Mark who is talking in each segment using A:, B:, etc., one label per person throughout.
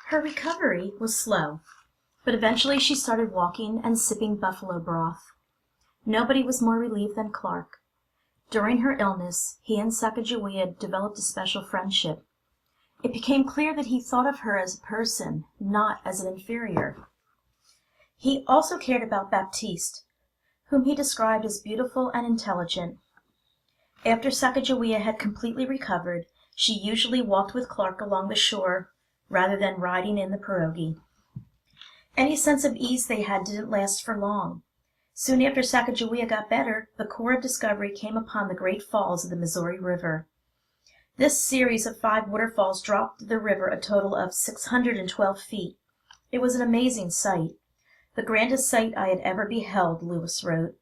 A: Her recovery was slow, but eventually she started walking and sipping buffalo broth. Nobody was more relieved than Clark. During her illness, he and Sacagawea developed a special friendship. It became clear that he thought of her as a person, not as an inferior. He also cared about Baptiste, whom he described as beautiful and intelligent. After Sacagawea had completely recovered, she usually walked with Clark along the shore rather than riding in the pirogue. Any sense of ease they had didn't last for long. Soon after Sacagawea got better, the Corps of Discovery came upon the Great Falls of the Missouri River. This series of 5 waterfalls dropped the river a total of 612 feet. It was an amazing sight. The grandest sight I had ever beheld, Lewis wrote.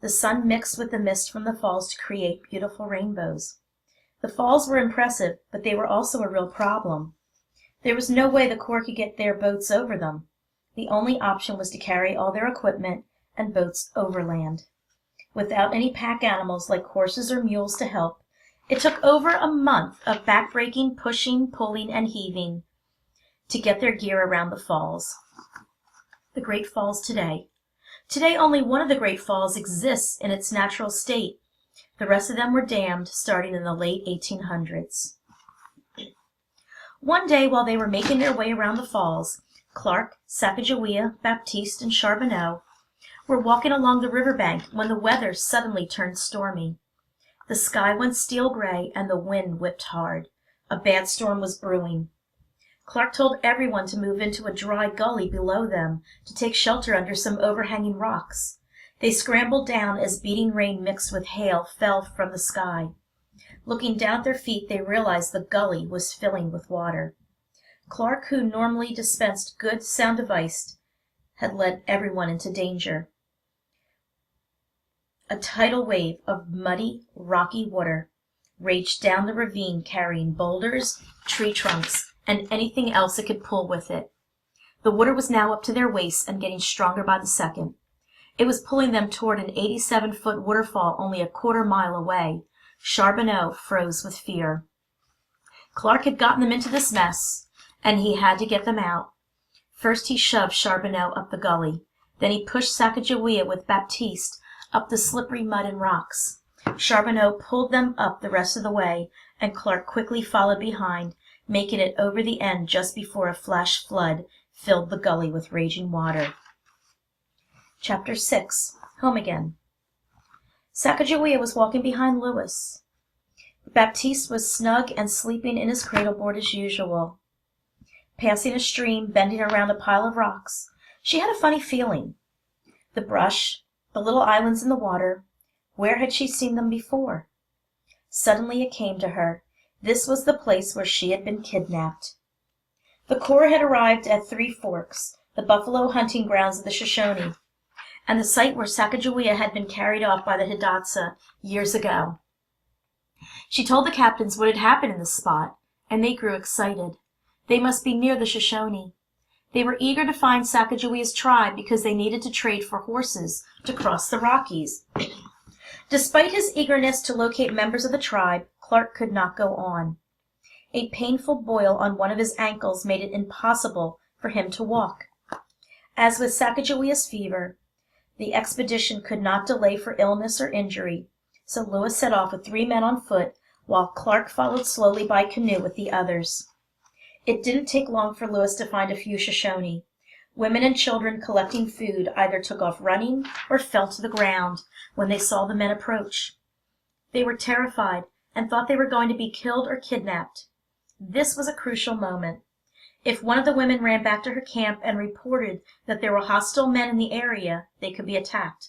A: The sun mixed with the mist from the falls to create beautiful rainbows. The falls were impressive, but they were also a real problem. There was no way the Corps could get their boats over them. The only option was to carry all their equipment and boats overland. Without any pack animals like horses or mules to help, it took over a month of backbreaking, pushing, pulling, and heaving to get their gear around the falls. The Great Falls today. Today only one of the Great Falls exists in its natural state. The rest of them were dammed starting in the late 1800s. One day while they were making their way around the falls, Clark, Sacagawea, Baptiste, and Charbonneau were walking along the riverbank when the weather suddenly turned stormy. The sky went steel gray and the wind whipped hard. A bad storm was brewing. Clark told everyone to move into a dry gully below them to take shelter under some overhanging rocks. They scrambled down as beating rain mixed with hail fell from the sky. Looking down at their feet, they realized the gully was filling with water. Clark, who normally dispensed good sound advice, had led everyone into danger. A tidal wave of muddy, rocky water raged down the ravine carrying boulders, tree trunks, and anything else it could pull with it. The water was now up to their waists and getting stronger by the second. It was pulling them toward an 87-foot waterfall only a quarter-mile away. Charbonneau froze with fear. Clark had gotten them into this mess, and he had to get them out. First he shoved Charbonneau up the gully. Then he pushed Sacagawea with Baptiste up the slippery mud and rocks. Charbonneau pulled them up the rest of the way, and Clark quickly followed behind, making it over the end just before a flash flood filled the gully with raging water. Chapter 6. Home Again. Sacagawea was walking behind Lewis. Baptiste was snug and sleeping in his cradleboard as usual. Passing a stream, bending around a pile of rocks, she had a funny feeling. The brush, the little islands in the water, where had she seen them before? Suddenly it came to her. This was the place where she had been kidnapped. The Corps had arrived at Three Forks, the buffalo hunting grounds of the Shoshone, and the site where Sacagawea had been carried off by the Hidatsa years ago. She told the captains what had happened in this spot, and they grew excited. They must be near the Shoshone. They were eager to find Sacagawea's tribe because they needed to trade for horses to cross the Rockies. Despite his eagerness to locate members of the tribe, Clark could not go on. A painful boil on one of his ankles made it impossible for him to walk. As with Sacagawea's fever, the expedition could not delay for illness or injury, so Lewis set off with 3 men on foot, while Clark followed slowly by canoe with the others. It didn't take long for Lewis to find a few Shoshone. Women and children collecting food either took off running or fell to the ground when they saw the men approach. They were terrified and thought they were going to be killed or kidnapped. This was a crucial moment. If one of the women ran back to her camp and reported that there were hostile men in the area, they could be attacked.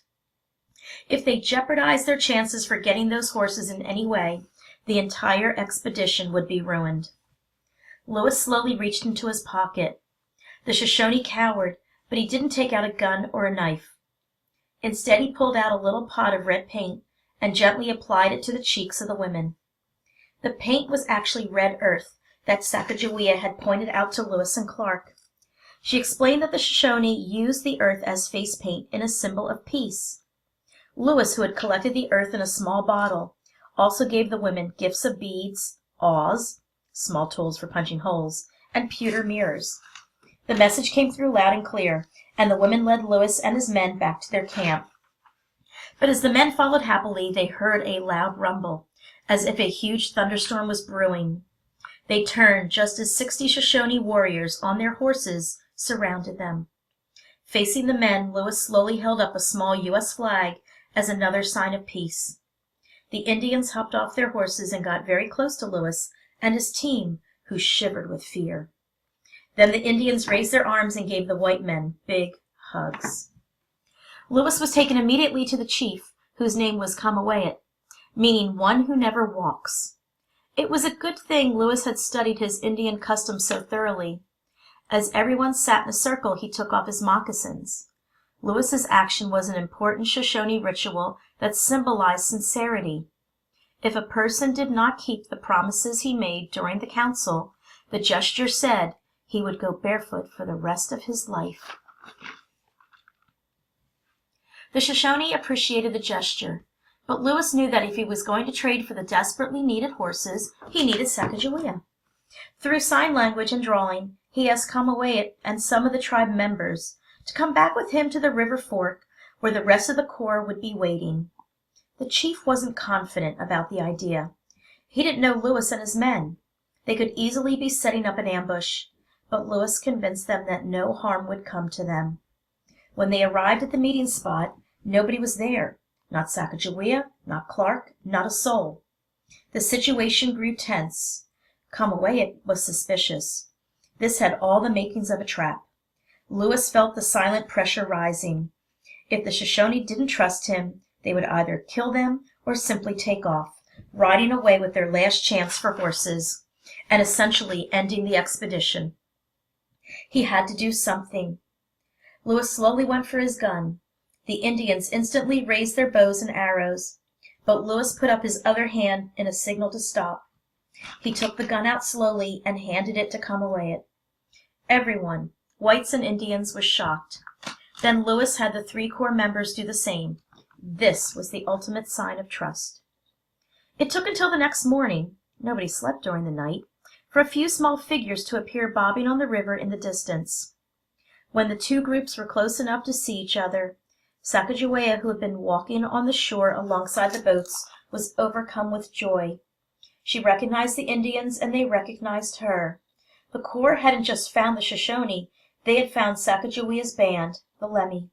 A: If they jeopardized their chances for getting those horses in any way, the entire expedition would be ruined. Lewis slowly reached into his pocket. The Shoshone cowered, but he didn't take out a gun or a knife. Instead, he pulled out a little pot of red paint and gently applied it to the cheeks of the women. The paint was actually red earth that Sacagawea had pointed out to Lewis and Clark. She explained that the Shoshone used the earth as face paint in a symbol of peace. Lewis, who had collected the earth in a small bottle, also gave the women gifts of beads, awls, small tools for punching holes, and pewter mirrors. The message came through loud and clear, and the women led Lewis and his men back to their camp. But as the men followed happily, they heard a loud rumble, as if a huge thunderstorm was brewing. They turned just as 60 Shoshone warriors on their horses surrounded them. Facing the men, Lewis slowly held up a small U.S. flag as another sign of peace. The Indians hopped off their horses and got very close to Lewis and his team, who shivered with fear. Then the Indians raised their arms and gave the white men big hugs. Lewis was taken immediately to the chief, whose name was Sacagawea, meaning one who never walks. It was a good thing Lewis had studied his Indian customs so thoroughly. As everyone sat in a circle, he took off his moccasins. Lewis's action was an important Shoshone ritual that symbolized sincerity. If a person did not keep the promises he made during the council, the gesture said he would go barefoot for the rest of his life. The Shoshone appreciated the gesture, but Lewis knew that if he was going to trade for the desperately needed horses, he needed Sacagawea. Through sign language and drawing, he asked Sacagawea and some of the tribe members to come back with him to the river fork where the rest of the corps would be waiting. The chief wasn't confident about the idea. He didn't know Lewis and his men. They could easily be setting up an ambush, but Lewis convinced them that no harm would come to them. When they arrived at the meeting spot, nobody was there. Not Sacagawea, not Clark, not a soul. The situation grew tense. Sacagawea was suspicious. This had all the makings of a trap. Lewis felt the silent pressure rising. If the Shoshone didn't trust him, they would either kill them or simply take off, riding away with their last chance for horses, and essentially ending the expedition. He had to do something. Lewis slowly went for his gun. The Indians instantly raised their bows and arrows, but Lewis put up his other hand in a signal to stop. He took the gun out slowly and handed it to Sacagawea. Everyone, whites and Indians, was shocked. Then Lewis had the 3 corps members do the same. This was the ultimate sign of trust. It took until the next morning, nobody slept during the night, for a few small figures to appear bobbing on the river in the distance. When the 2 groups were close enough to see each other, Sacagawea, who had been walking on the shore alongside the boats, was overcome with joy. She recognized the Indians, and they recognized her. The corps hadn't just found the Shoshone, they had found Sacagawea's band, the Lemhi.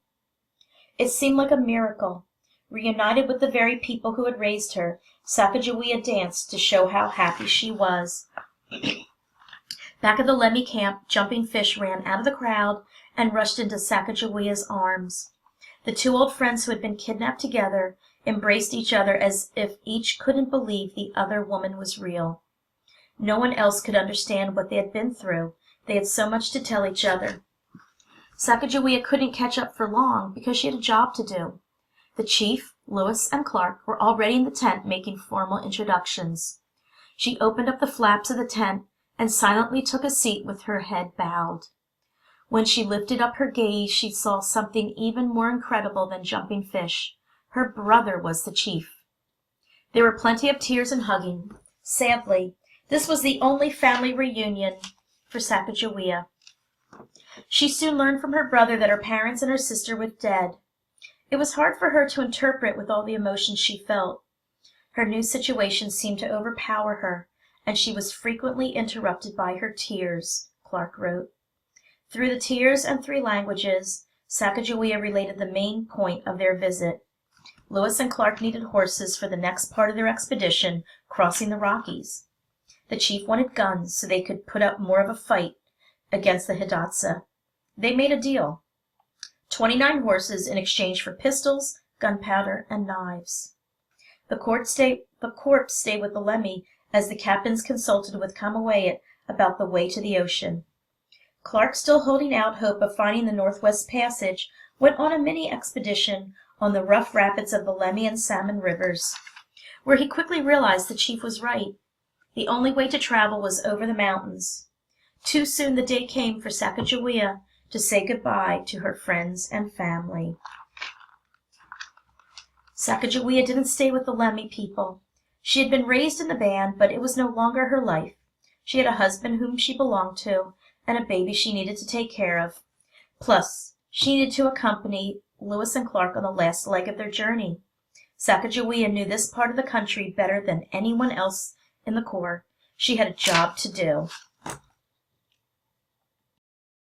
A: It seemed like a miracle. Reunited with the very people who had raised her, Sacagawea danced to show how happy she was. Back at the Lemhi camp, Jumping Fish ran out of the crowd and rushed into Sacagawea's arms. The 2 old friends who had been kidnapped together embraced each other as if each couldn't believe the other woman was real. No one else could understand what they had been through. They had so much to tell each other. Sacagawea couldn't catch up for long because she had a job to do. The chief, Lewis, and Clark were already in the tent making formal introductions. She opened up the flaps of the tent and silently took a seat with her head bowed. When she lifted up her gaze, she saw something even more incredible than Jumping Fish. Her brother was the chief. There were plenty of tears and hugging. Sadly, this was the only family reunion for Sacagawea. She soon learned from her brother that her parents and her sister were dead. It was hard for her to interpret with all the emotions she felt. Her new situation seemed to overpower her, and she was frequently interrupted by her tears, Clark wrote. Through the tears and 3 languages, Sacagawea related the main point of their visit. Lewis and Clark needed horses for the next part of their expedition, crossing the Rockies. The chief wanted guns so they could put up more of a fight against the Hidatsa. They made a deal. 29 horses in exchange for pistols, gunpowder, and knives. The corps stayed with the Lemhi as the captains consulted with Sacagawea about the way to the ocean. Clark, still holding out hope of finding the Northwest Passage, went on a mini-expedition on the rough rapids of the Lemhi and Salmon rivers, where he quickly realized the chief was right. The only way to travel was over the mountains. Too soon the day came for Sacagawea to say goodbye to her friends and family. Sacagawea didn't stay with the Lemhi people. She had been raised in the band, but it was no longer her life. She had a husband whom she belonged to, and a baby she needed to take care of. Plus, she needed to accompany Lewis and Clark on the last leg of their journey. Sacagawea knew this part of the country better than anyone else in the Corps. She had a job to do.